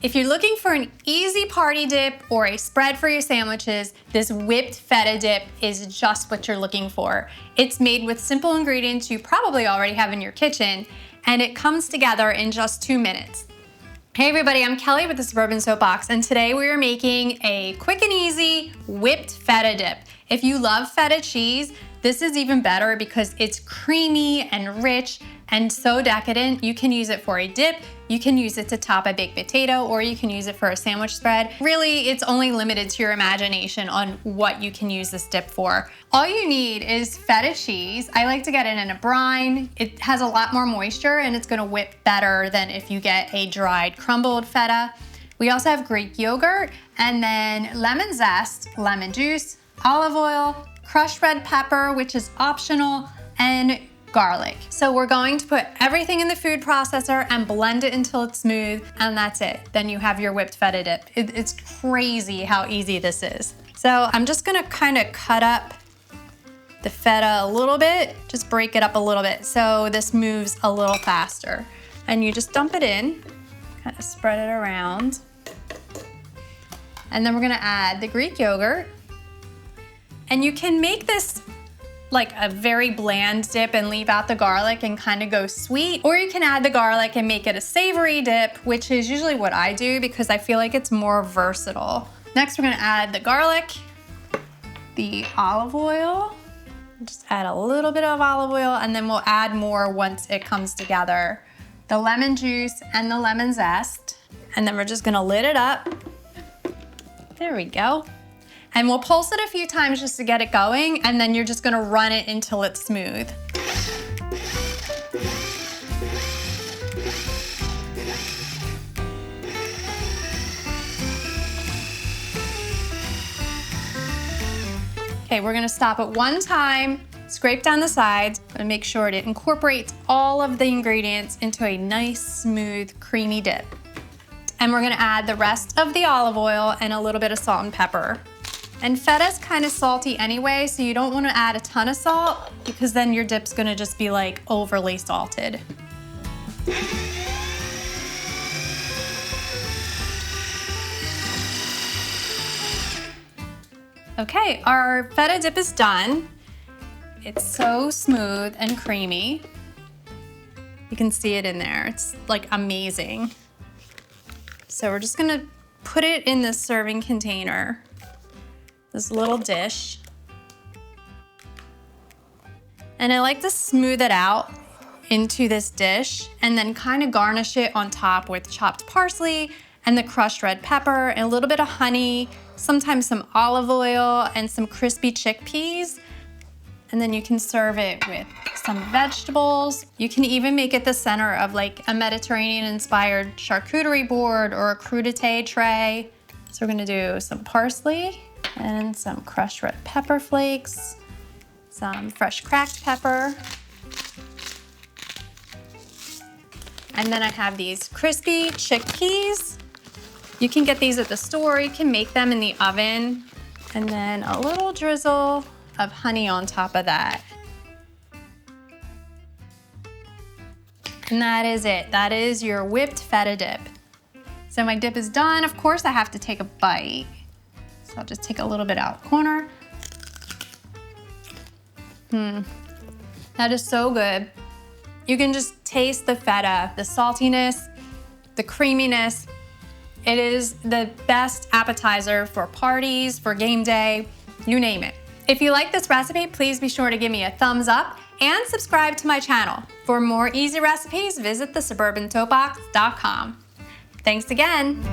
If you're looking for an easy party dip or a spread for your sandwiches, this whipped feta dip is just what you're looking for. It's made with simple ingredients you probably already have in your kitchen, and it comes together in just 2 minutes. Hey everybody, I'm Kelly with the Suburban Soapbox, and today we are making a quick and easy whipped feta dip. If you love feta cheese, this is even better because it's creamy and rich and so decadent. You can use it for a dip, you can use it to top a baked potato, or you can use it for a sandwich spread. Really, it's only limited to your imagination on what you can use this dip for. All you need is feta cheese. I like to get it in a brine. It has a lot more moisture and it's gonna whip better than if you get a dried crumbled feta. We also have Greek yogurt, and then lemon zest, lemon juice, olive oil, crushed red pepper, which is optional, and garlic. So we're going to put everything in the food processor and blend it until it's smooth, and that's it. Then you have your whipped feta dip. It's crazy how easy this is. So I'm just gonna kind of cut up the feta a little bit, just break it up a little bit so this moves a little faster. And you just dump it in, kind of spread it around. And then we're gonna add the Greek yogurt. And you can make this like a very bland dip and leave out the garlic and kind of go sweet, or you can add the garlic and make it a savory dip, which is usually what I do because I feel like it's more versatile. Next, we're gonna add the garlic, the olive oil, just add a little bit of olive oil, and then we'll add more once it comes together. The lemon juice and the lemon zest, and then we're just gonna lid it up. There we go. And we'll pulse it a few times just to get it going, and then you're just gonna run it until it's smooth. Okay, we're gonna stop at one time, scrape down the sides, and make sure it incorporates all of the ingredients into a nice, smooth, creamy dip. And we're gonna add the rest of the olive oil and a little bit of salt and pepper. And feta's kind of salty anyway, so you don't want to add a ton of salt because then your dip's gonna just be like overly salted. Okay, our feta dip is done. It's so smooth and creamy. You can see it in there. It's like amazing. So we're just gonna put it in this serving container. This little dish. And I like to smooth it out into this dish and then kind of garnish it on top with chopped parsley and the crushed red pepper and a little bit of honey, sometimes some olive oil and some crispy chickpeas. And then you can serve it with some vegetables. You can even make it the center of like a Mediterranean-inspired charcuterie board or a crudité tray. So we're gonna do some parsley and some crushed red pepper flakes, some fresh cracked pepper. And then I have these crispy chickpeas. You can get these at the store, you can make them in the oven. And then a little drizzle of honey on top of that. And that is it. That is your whipped feta dip. So my dip is done. Of course, I have to take a bite. So I'll just take a little bit out of the corner. That is so good. You can just taste the feta, the saltiness, the creaminess. It is the best appetizer for parties, for game day, you name it. If you like this recipe, please be sure to give me a thumbs up and subscribe to my channel. For more easy recipes, visit thesuburbansoapbox.com. Thanks again.